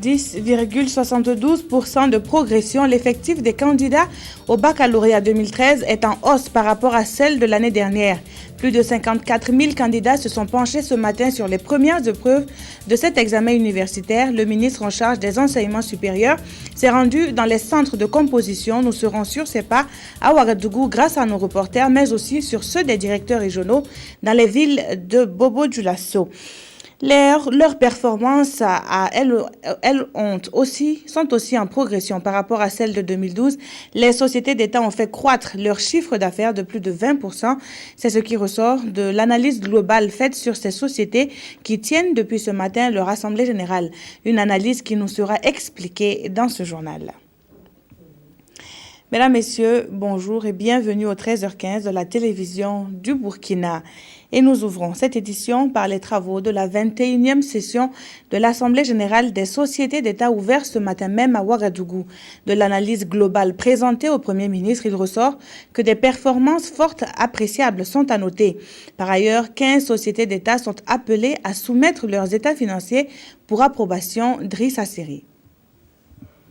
10,72% de progression, l'effectif des candidats au baccalauréat 2013 est en hausse par rapport à celle de l'année dernière. Plus de 54 000 candidats se sont penchés ce matin sur les premières épreuves de cet examen universitaire. Le ministre en charge des enseignements supérieurs s'est rendu dans les centres de composition. Nous serons sur ces pas à Ouagadougou grâce à nos reporters, mais aussi sur ceux des directeurs régionaux dans les villes de Bobo-Dioulasso. Leurs performances, elles sont aussi en progression par rapport à celles de 2012. Les sociétés d'État ont fait croître leur chiffre d'affaires de plus de 20%. C'est ce qui ressort de l'analyse globale faite sur ces sociétés qui tiennent depuis ce matin leur assemblée générale. Une analyse qui nous sera expliquée dans ce journal. Mesdames, Messieurs, bonjour et bienvenue au 13h15 de la télévision du Burkina. Et nous ouvrons cette édition par les travaux de la 21e session de l'Assemblée générale des sociétés d'État ouverte ce matin même à Ouagadougou. De l'analyse globale présentée au Premier ministre, il ressort que des performances fortes appréciables sont à noter. Par ailleurs, 15 sociétés d'État sont appelées à soumettre leurs états financiers pour approbation. Driss Asseri.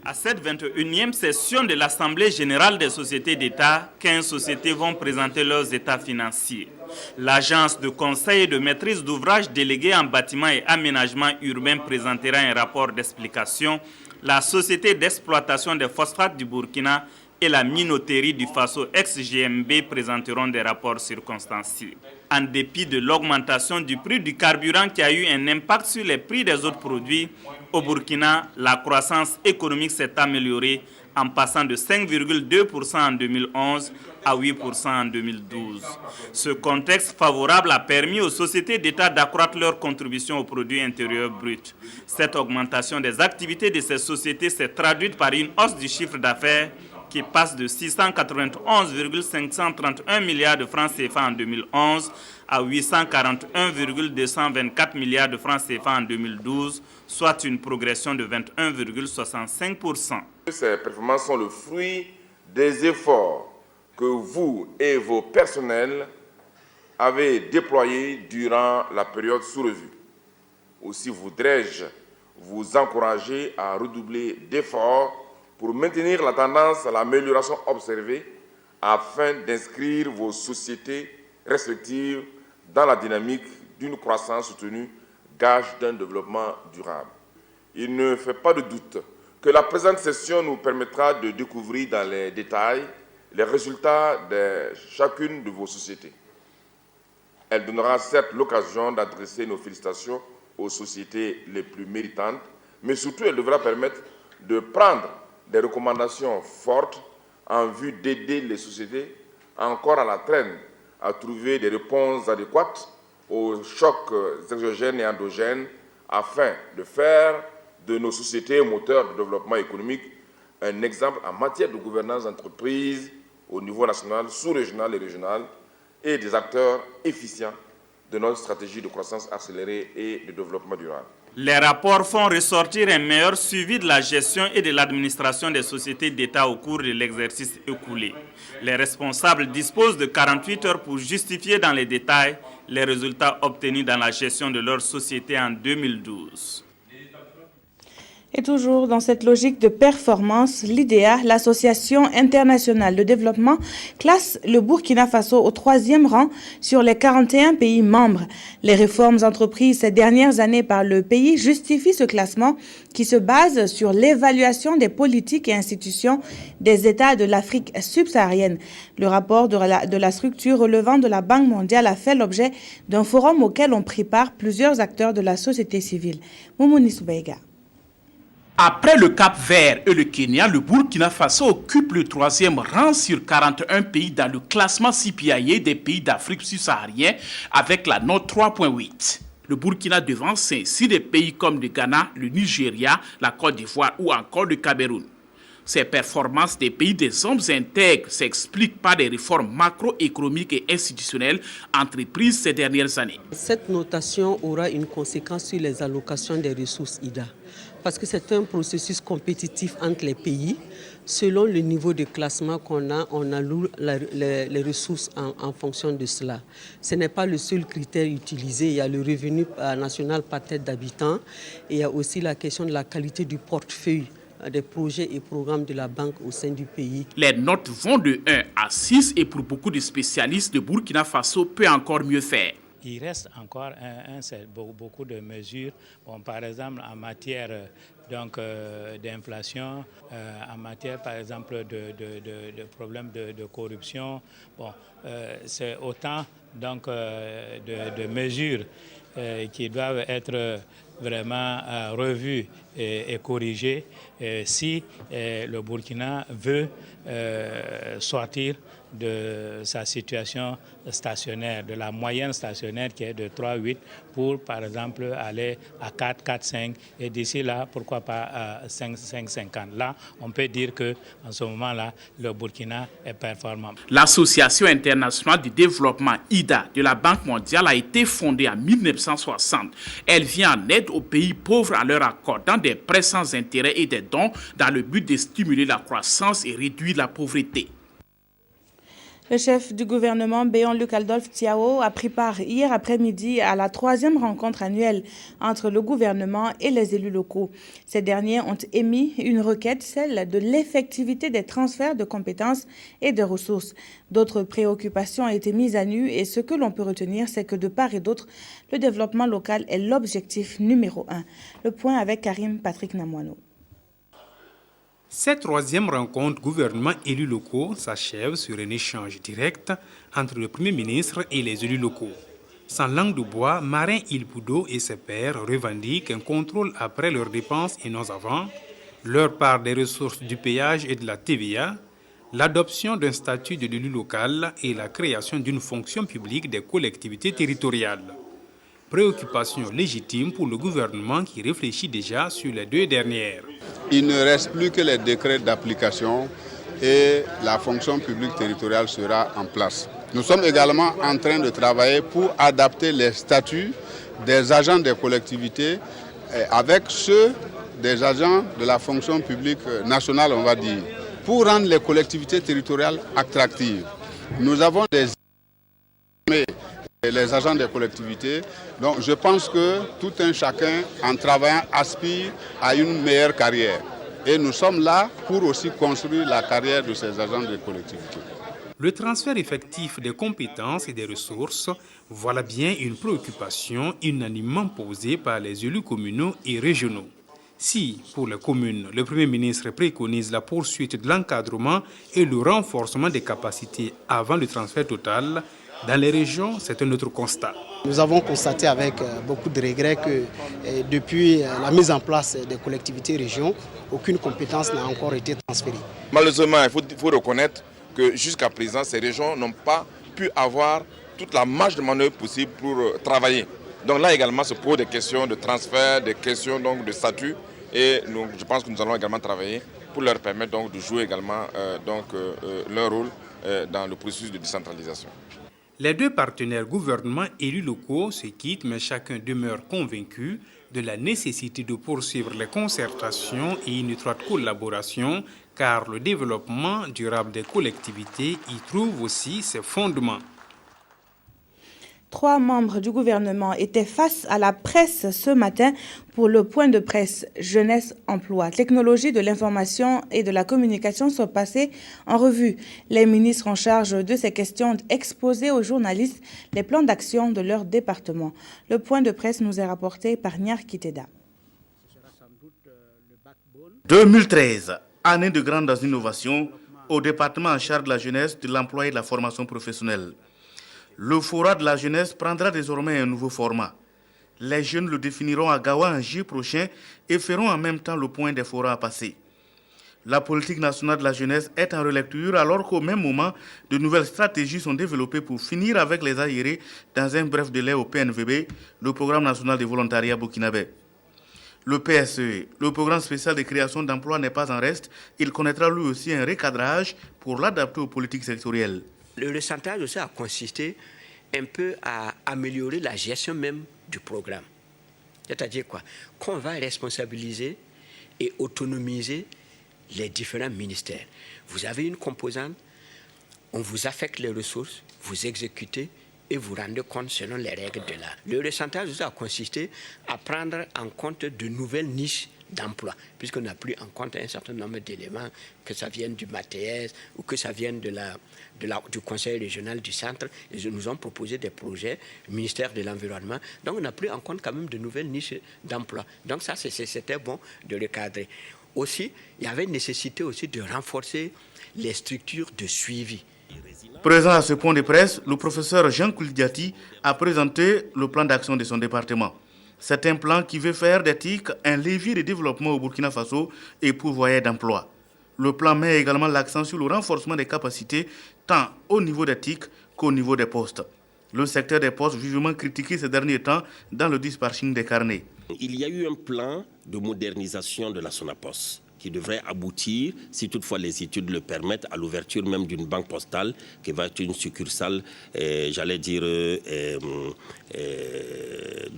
À cette 21e session de l'Assemblée générale des sociétés d'État, 15 sociétés vont présenter leurs états financiers. L'agence de conseil et de maîtrise d'ouvrage déléguée en bâtiment et aménagement urbain présentera un rapport d'explication. La société d'exploitation des phosphates du Burkina et la minoterie du Faso ex-GMB présenteront des rapports circonstanciés. En dépit de l'augmentation du prix du carburant qui a eu un impact sur les prix des autres produits, au Burkina, la croissance économique s'est améliorée en passant de 5,2% en 2011 à 8% en 2012. Ce contexte favorable a permis aux sociétés d'État d'accroître leur contribution au produit intérieur brut. Cette augmentation des activités de ces sociétés s'est traduite par une hausse du chiffre d'affaires qui passe de 691,531 milliards de francs CFA en 2011 à 841,224 milliards de francs CFA en 2012, soit une progression de 21,65%. Ces performances sont le fruit des efforts que vous et vos personnels avez déployés durant la période sous revue. Aussi voudrais-je vous encourager à redoubler d'efforts pour maintenir la tendance à l'amélioration observée afin d'inscrire vos sociétés respectives dans la dynamique d'une croissance soutenue, gage d'un développement durable. Il ne fait pas de doute que la présente session nous permettra de découvrir dans les détails les résultats de chacune de vos sociétés. Elle donnera certes l'occasion d'adresser nos félicitations aux sociétés les plus méritantes, mais surtout elle devra permettre de prendre des recommandations fortes en vue d'aider les sociétés encore à la traîne à trouver des réponses adéquates aux chocs exogènes et endogènes afin de faire de nos sociétés moteurs de développement économique un exemple en matière de gouvernance d'entreprise au niveau national, sous-régional et régional et des acteurs efficients de notre stratégie de croissance accélérée et de développement durable. Les rapports font ressortir un meilleur suivi de la gestion et de l'administration des sociétés d'État au cours de l'exercice écoulé. Les responsables disposent de 48 heures pour justifier dans les détails les résultats obtenus dans la gestion de leur société en 2012. Et toujours dans cette logique de performance, l'IDEA, l'Association internationale de développement, classe le Burkina Faso au 3e rang sur les 41 pays membres. Les réformes entreprises ces dernières années par le pays justifient ce classement qui se base sur l'évaluation des politiques et institutions des États de l'Afrique subsaharienne. Le rapport de la structure relevant de la Banque mondiale a fait l'objet d'un forum auquel ont pris part plusieurs acteurs de la société civile. Moumouni Soubeiga. Après le Cap-Vert et le Kenya, le Burkina Faso occupe le 3e rang sur 41 pays dans le classement CPIA des pays d'Afrique subsaharienne avec la note 3.8. Le Burkina devance ainsi des pays comme le Ghana, le Nigeria, la Côte d'Ivoire ou encore le Cameroun. Ces performances des pays des hommes intègres s'expliquent par des réformes macroéconomiques et institutionnelles entreprises ces dernières années. Cette notation aura une conséquence sur les allocations des ressources IDA. parce que c'est un processus compétitif entre les pays. Selon le niveau de classement qu'on a, on alloue les ressources en fonction de cela. Ce n'est pas le seul critère utilisé. Il y a le revenu national par tête d'habitant et il y a aussi la question de la qualité du portefeuille des projets et programmes de la banque au sein du pays. Les notes vont de 1 à 6 et pour beaucoup de spécialistes, le Burkina Faso peut encore mieux faire. Il reste encore beaucoup de mesures, par exemple en matière d'inflation, en matière par exemple de problèmes de corruption. C'est autant de mesures qui doivent être vraiment revues et corrigées si le Burkina veut sortir de sa situation stationnaire, de la moyenne stationnaire qui est de 3,8 pour, par exemple, aller à 4, 4,5 et d'ici là, pourquoi pas à 5,50. Là, on peut dire qu'en ce moment-là, le Burkina est performant. L'Association internationale du développement IDA de la Banque mondiale a été fondée en 1960. Elle vient en aide aux pays pauvres en leur accordant des prêts sans intérêt et des dons dans le but de stimuler la croissance et réduire la pauvreté. Le chef du gouvernement, Béon-Luc Adolphe Thiaw, a pris part hier après-midi à la 3e rencontre annuelle entre le gouvernement et les élus locaux. Ces derniers ont émis une requête, celle de l'effectivité des transferts de compétences et de ressources. D'autres préoccupations ont été mises à nu et ce que l'on peut retenir, c'est que de part et d'autre, le développement local est l'objectif numéro 1. Le point avec Karim Patrick Namouano. Cette 3e rencontre gouvernement-élus locaux s'achève sur un échange direct entre le Premier ministre et les élus locaux. Sans langue de bois, Marin Ilboudo et ses pairs revendiquent un contrôle après leurs dépenses et non avant, leur part des ressources du péage et de la TVA, l'adoption d'un statut de l'élu local et la création d'une fonction publique des collectivités territoriales. Préoccupation légitime pour le gouvernement qui réfléchit déjà sur les 2 dernières. Il ne reste plus que les décrets d'application et la fonction publique territoriale sera en place. Nous sommes également en train de travailler pour adapter les statuts des agents des collectivités avec ceux des agents de la fonction publique nationale, on va dire, pour rendre les collectivités territoriales attractives. Nous avons les agents des collectivités. Donc je pense que tout un chacun, en travaillant, aspire à une meilleure carrière. Et nous sommes là pour aussi construire la carrière de ces agents des collectivités. Le transfert effectif des compétences et des ressources, voilà bien une préoccupation unanimement posée par les élus communaux et régionaux. Si, pour les communes, le Premier ministre préconise la poursuite de l'encadrement et le renforcement des capacités avant le transfert total, dans les régions, c'est un autre constat. Nous avons constaté avec beaucoup de regrets que depuis la mise en place des collectivités régions, aucune compétence n'a encore été transférée. Malheureusement, il faut reconnaître que jusqu'à présent, ces régions n'ont pas pu avoir toute la marge de manœuvre possible pour travailler. Donc là également se posent des questions de transfert, des questions donc, de statut. Et donc, je pense que nous allons également travailler pour leur permettre donc, de jouer également leur rôle dans le processus de décentralisation. Les 2 partenaires gouvernement et élus locaux se quittent, mais chacun demeure convaincu de la nécessité de poursuivre les concertations et une étroite collaboration, car le développement durable des collectivités y trouve aussi ses fondements. 3 membres du gouvernement étaient face à la presse ce matin pour le point de presse Jeunesse, Emploi. Technologie de l'information et de la communication sont passés en revue. Les ministres en charge de ces questions ont exposé aux journalistes les plans d'action de leur département. Le point de presse nous est rapporté par Niar Kiteda. 2013, année de grandes innovations au département en charge de la jeunesse, de l'emploi et de la formation professionnelle. Le Fora de la jeunesse prendra désormais un nouveau format. Les jeunes le définiront à Gawa en juillet prochain et feront en même temps le point des forats à passer. La politique nationale de la jeunesse est en relecture alors qu'au même moment, de nouvelles stratégies sont développées pour finir avec les arriérés dans un bref délai au PNVB, le Programme national de volontariat burkinabé. Le PSE, le programme spécial de création d'emplois, n'est pas en reste. Il connaîtra lui aussi un recadrage pour l'adapter aux politiques sectorielles. Le recentrage aussi a consisté un peu à améliorer la gestion même du programme. C'est-à-dire quoi? Qu'on va responsabiliser et autonomiser les différents ministères. Vous avez une composante, on vous affecte les ressources, vous exécutez et vous rendez compte selon les règles de l'art. Le recentrage a consisté à prendre en compte de nouvelles niches d'emploi, puisqu'on n'a plus en compte un certain nombre d'éléments, que ça vienne du MATES ou que ça vienne du Conseil régional du centre. Ils nous ont proposé des projets, le ministère de l'Environnement. Donc on n'a plus en compte quand même de nouvelles niches d'emploi. Donc ça, c'était bon de recadrer. Aussi, il y avait une nécessité aussi de renforcer les structures de suivi. Présent à ce point de presse, le professeur Jean Koulidiati a présenté le plan d'action de son département. C'est un plan qui veut faire des TIC un levier de développement au Burkina Faso et pourvoyeur d'emploi. Le plan met également l'accent sur le renforcement des capacités tant au niveau des TIC qu'au niveau des postes. Le secteur des postes vivement critiqué ces derniers temps dans le dispatching des carnets. Il y a eu un plan de modernisation de la Sonapos qui devrait aboutir, si toutefois les études le permettent, à l'ouverture même d'une banque postale qui va être une succursale, de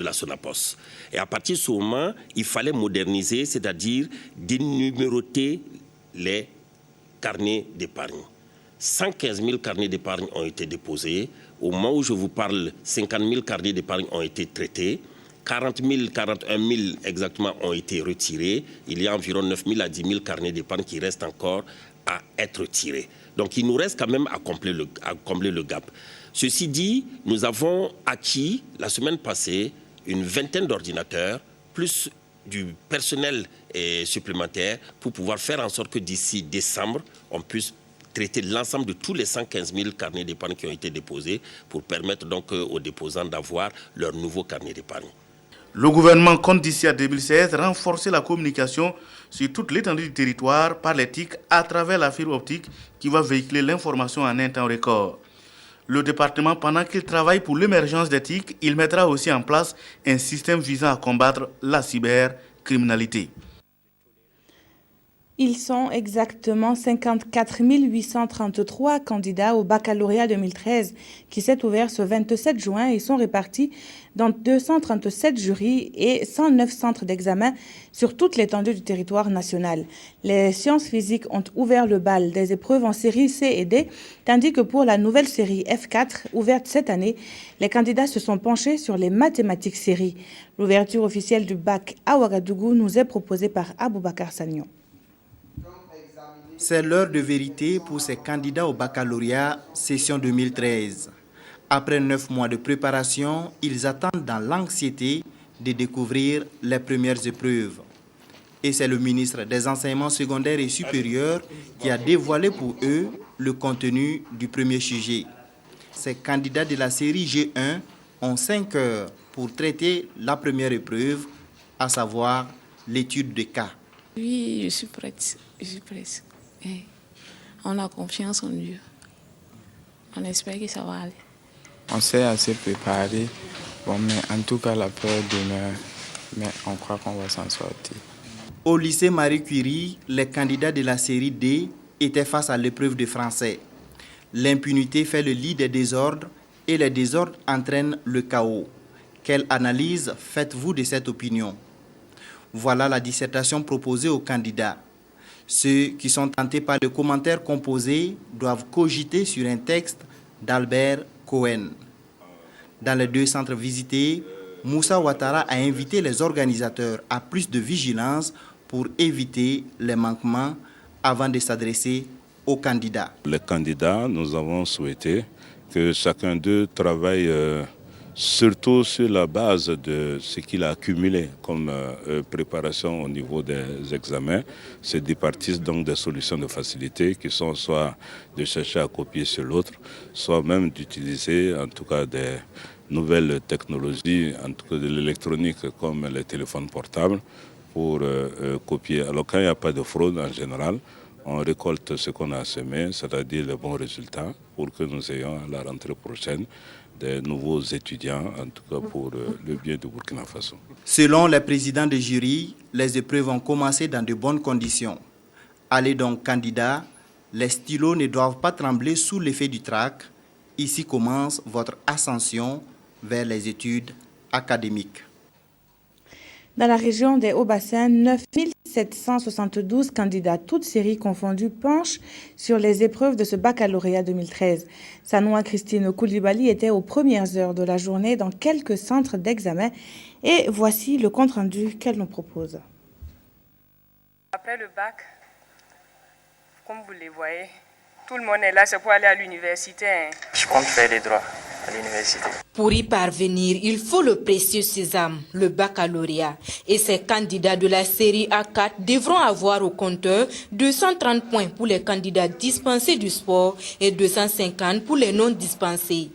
la Sonapos. Et à partir de ce moment, il fallait moderniser, c'est-à-dire dénuméroter les carnets d'épargne. 115 000 carnets d'épargne ont été déposés. Au moment où je vous parle, 50 000 carnets d'épargne ont été traités. 41 000 exactement ont été retirés. Il y a environ 9 000 à 10 000 carnets d'épargne qui restent encore à être tirés. Donc il nous reste quand même à combler le gap. Ceci dit, nous avons acquis la semaine passée une vingtaine d'ordinateurs, plus du personnel supplémentaire pour pouvoir faire en sorte que d'ici décembre, on puisse traiter l'ensemble de tous les 115 000 carnets d'épargne qui ont été déposés pour permettre donc aux déposants d'avoir leur nouveau carnet d'épargne. Le gouvernement compte d'ici à 2016 renforcer la communication sur toute l'étendue du territoire par les TIC à travers la fibre optique qui va véhiculer l'information en un temps record. Le département, pendant qu'il travaille pour l'émergence des TIC, il mettra aussi en place un système visant à combattre la cybercriminalité. Ils sont exactement 54 833 candidats au baccalauréat 2013 qui s'est ouvert ce 27 juin et sont répartis dans 237 jurys et 109 centres d'examen sur toute l'étendue du territoire national. Les sciences physiques ont ouvert le bal des épreuves en série C et D, tandis que pour la nouvelle série F4, ouverte cette année, les candidats se sont penchés sur les mathématiques séries. L'ouverture officielle du bac à Ouagadougou nous est proposée par Aboubakar Sagnon. C'est l'heure de vérité pour ces candidats au baccalauréat session 2013. Après 9 mois de préparation, ils attendent dans l'anxiété de découvrir les premières épreuves. Et c'est le ministre des Enseignements secondaires et supérieurs qui a dévoilé pour eux le contenu du premier sujet. Ces candidats de la série G1 ont 5 heures pour traiter la première épreuve, à savoir l'étude de cas. Oui, je suis prête. Et on a confiance en Dieu. On espère que ça va aller. On s'est assez préparé, mais en tout cas la peur demeure, mais on croit qu'on va s'en sortir. Au lycée Marie Curie, les candidats de la série D étaient face à l'épreuve de français. L'impunité fait le lit des désordres et les désordres entraînent le chaos. Quelle analyse faites-vous de cette opinion? Voilà la dissertation proposée aux candidats. Ceux qui sont tentés par le commentaire composé doivent cogiter sur un texte d'Albert Cohen. Dans les 2 centres visités, Moussa Ouattara a invité les organisateurs à plus de vigilance pour éviter les manquements avant de s'adresser aux candidats. Les candidats, nous avons souhaité que chacun d'eux travaille surtout sur la base de ce qu'il a accumulé comme préparation au niveau des examens. Se départissent donc des solutions de facilité qui sont soit de chercher à copier sur l'autre, soit même d'utiliser en tout cas des nouvelles technologies, en tout cas de l'électronique comme les téléphones portables pour copier. Alors quand il n'y a pas de fraude en général, on récolte ce qu'on a semé, c'est-à-dire les bons résultats pour que nous ayons à la rentrée prochaine des nouveaux étudiants, en tout cas pour le bien du Burkina Faso. Selon les présidents de jury, les épreuves ont commencé dans de bonnes conditions. Allez donc candidats, les stylos ne doivent pas trembler sous l'effet du trac. Ici commence votre ascension vers les études académiques. Dans la région des Hauts-Bassins, 9772 candidats, toutes séries confondues, penchent sur les épreuves de ce baccalauréat 2013. Sanoua Christine Koulibaly était aux premières heures de la journée dans quelques centres d'examen. Et voici le compte-rendu qu'elle nous propose. Après le bac, comme vous les voyez, tout le monde est là, c'est pour aller à l'université. Je compte faire les droits à l'université. Pour y parvenir, il faut le précieux sésame, le baccalauréat. Et ces candidats de la série A4 devront avoir au compteur 230 points pour les candidats dispensés du sport et 250 pour les non dispensés.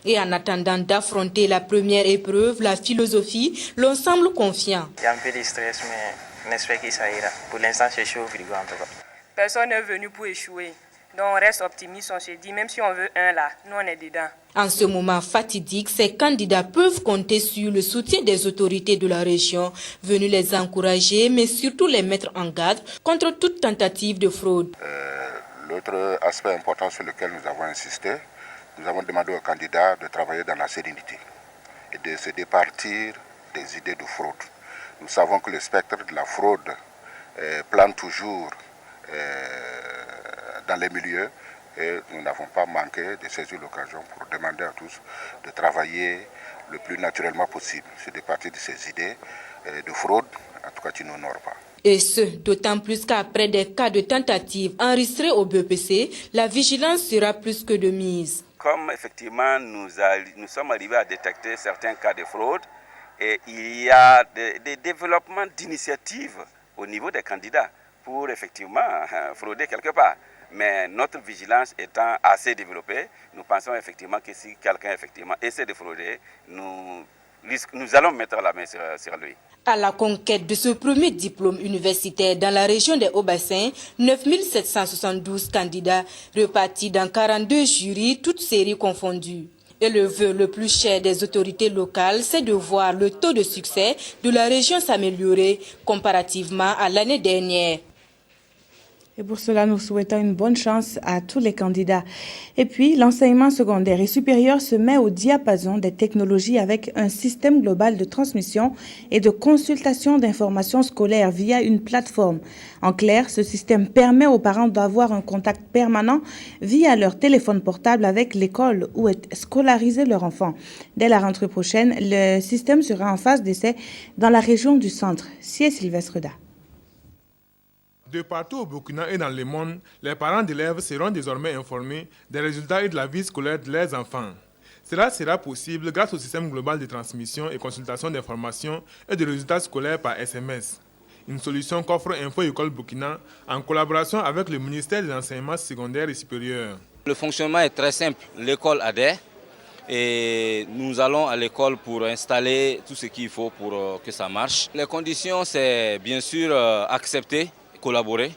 Et en attendant d'affronter la première épreuve, la philosophie, l'on semble confiant. Il y a un peu de stress, mais on espère que ça ira. Pour l'instant, c'est chaud au frigo en tout cas. Personne n'est venu pour échouer. Donc on reste optimiste, on se dit, même si on veut un là, nous on est dedans. En ce moment fatidique, ces candidats peuvent compter sur le soutien des autorités de la région, venues les encourager, mais surtout les mettre en garde contre toute tentative de fraude. L'autre aspect important sur lequel nous avons insisté, nous avons demandé aux candidats de travailler dans la sérénité et de se départir des idées de fraude. Nous savons que le spectre de la fraude plane toujours dans les milieux et nous n'avons pas manqué de saisir l'occasion pour demander à tous de travailler le plus naturellement possible, se départir de ces idées de fraude, en tout cas qui n'honorent pas. Et ce, d'autant plus qu'après des cas de tentative enregistrés au BEPC, la vigilance sera plus que de mise. Comme effectivement nous sommes arrivés à détecter certains cas de fraude, et il y a des développements d'initiatives au niveau des candidats pour effectivement frauder quelque part. Mais notre vigilance étant assez développée, nous pensons effectivement que si quelqu'un effectivement essaie de frauder, nous allons mettre la main sur lui. À la conquête de ce premier diplôme universitaire dans la région des Hauts-Bassins, 9772 candidats repartis dans 42 jurys, toutes séries confondues. Et le vœu le plus cher des autorités locales, c'est de voir le taux de succès de la région s'améliorer comparativement à l'année dernière. Et pour cela, nous souhaitons une bonne chance à tous les candidats. Et puis, l'enseignement secondaire et supérieur se met au diapason des technologies avec un système global de transmission et de consultation d'informations scolaires via une plateforme. En clair, ce système permet aux parents d'avoir un contact permanent via leur téléphone portable avec l'école où est scolarisé leur enfant. Dès la rentrée prochaine, le système sera en phase d'essai dans la région du centre. C'est Sylvestre Da. De partout au Burkina et dans le monde, les parents d'élèves seront désormais informés des résultats et de la vie scolaire de leurs enfants. Cela sera possible grâce au système global de transmission et consultation d'informations et de résultats scolaires par SMS. Une solution qu'offre Info École Burkina en collaboration avec le ministère de l'Enseignement secondaire et supérieur. Le fonctionnement est très simple. L'école adhère et nous allons à l'école pour installer tout ce qu'il faut pour que ça marche. Les conditions, c'est bien sûr accepter, collaborer.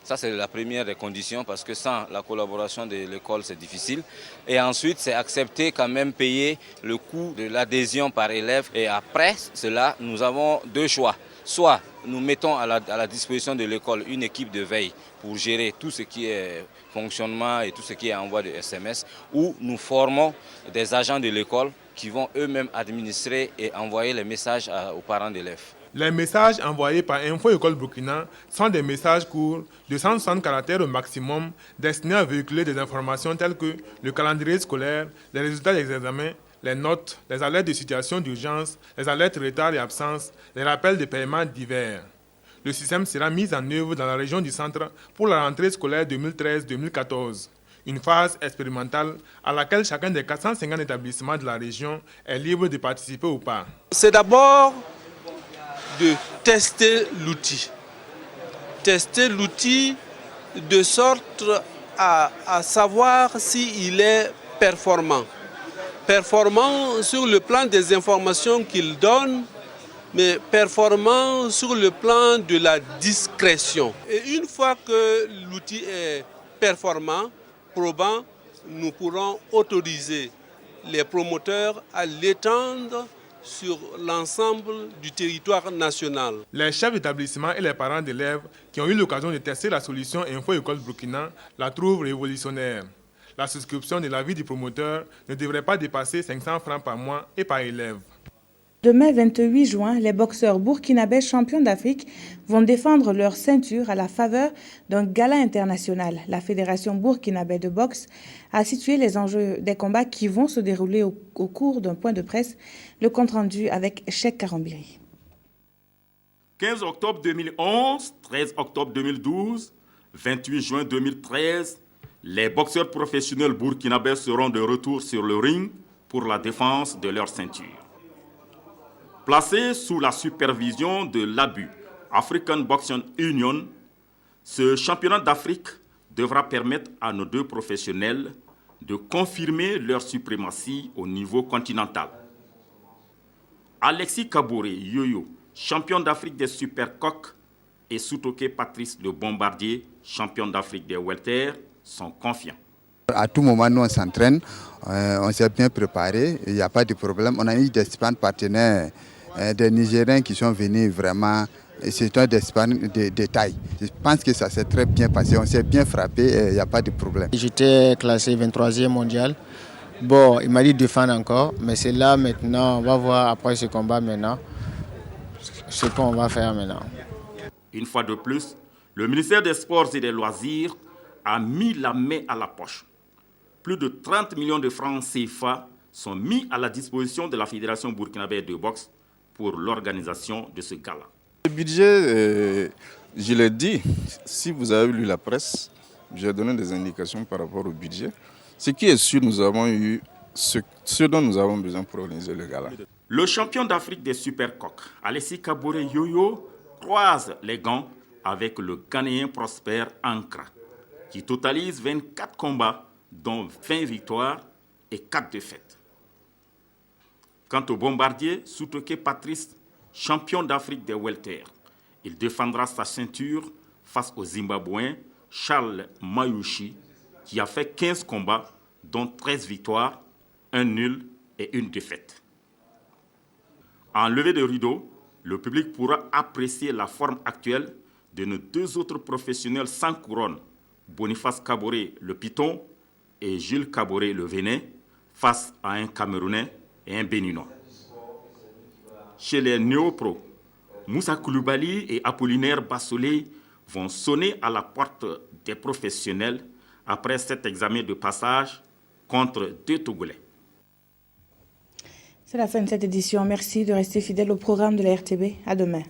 Ça, c'est la première des conditions parce que sans la collaboration de l'école, c'est difficile. Et ensuite, c'est accepter quand même payer le coût de l'adhésion par élève. Et après cela, nous avons deux choix. Soit nous mettons à la disposition de l'école une équipe de veille pour gérer tout ce qui est fonctionnement et tout ce qui est envoi de SMS, ou nous formons des agents de l'école qui vont eux-mêmes administrer et envoyer les messages aux parents d'élèves. Les messages envoyés par Info École Burkina sont des messages courts de 160 caractères au maximum destinés à véhiculer des informations telles que le calendrier scolaire, les résultats des examens, les notes, les alertes de situation d'urgence, les alertes retard et absence, les rappels de paiement divers. Le système sera mis en œuvre dans la région du centre pour la rentrée scolaire 2013-2014. Une phase expérimentale à laquelle chacun des 450 établissements de la région est libre de participer ou pas. C'est d'abord de tester l'outil. Tester l'outil de sorte à savoir s'il est performant. Performant sur le plan des informations qu'il donne, mais performant sur le plan de la discrétion. Et une fois que l'outil est performant, probant, nous pourrons autoriser les promoteurs à l'étendre sur l'ensemble du territoire national. Les chefs d'établissement et les parents d'élèves qui ont eu l'occasion de tester la solution Info École Burkina la trouvent révolutionnaire. La souscription de l'avis du promoteur ne devrait pas dépasser 500 francs par mois et par élève. Demain 28 juin, les boxeurs burkinabés champions d'Afrique vont défendre leur ceinture à la faveur d'un gala international. La Fédération burkinabé de boxe a situé les enjeux des combats qui vont se dérouler au cours d'un point de presse. Le compte-rendu avec Cheikh Karambiri. 15 octobre 2011, 13 octobre 2012, 28 juin 2013, les boxeurs professionnels burkinabés seront de retour sur le ring pour la défense de leur ceinture. Placé sous la supervision de l'ABU, African Boxing Union, ce championnat d'Afrique devra permettre à nos deux professionnels de confirmer leur suprématie au niveau continental. Alexis Kaboré Yoyo, champion d'Afrique des supercoqs, et Soutoké Patrice le Bombardier, champion d'Afrique des welter, sont confiants. À tout moment, nous on s'entraîne, on s'est bien préparé, il n'y a pas de problème. On a eu des partenaires, des Nigériens qui sont venus vraiment, c'est un de taille. Je pense que ça s'est très bien passé, on s'est bien frappé et il n'y a pas de problème. J'étais classé 23e mondial. Bon, il m'a dit de défendre encore, mais c'est là maintenant, on va voir après ce combat maintenant, ce qu'on va faire maintenant. Une fois de plus, le ministère des Sports et des Loisirs a mis la main à la poche. Plus de 30 millions de francs CFA sont mis à la disposition de la Fédération burkinabé de boxe pour l'organisation de ce gala. Le budget, je l'ai dit, si vous avez lu la presse, j'ai donné des indications par rapport au budget. Ce qui est sûr, nous avons eu ce dont nous avons besoin pour organiser le gala. Le champion d'Afrique des supercoqs, Alexis Kaboré Yoyo, croise les gants avec le Ghanéen Prosper Ankra, qui totalise 24 combats, dont 20 victoires et 4 défaites. Quant au bombardier, Soutoké Patrice, champion d'Afrique des welter, il défendra sa ceinture face au Zimbabwéen Charles Mayushi, qui a fait 15 combats, dont 13 victoires, 1 nul et 1 défaite. En levée de rideau, le public pourra apprécier la forme actuelle de nos deux autres professionnels sans couronne, Boniface Kaboré le Python et Jules Kaboré le Véné, face à un Camerounais et un Béninois. Chez les néo-pros, Moussa Koulibaly et Apollinaire Bassolé vont sonner à la porte des professionnels après cet examen de passage contre 2 Togolais. C'est la fin de cette édition. Merci de rester fidèle au programme de la RTB. À demain.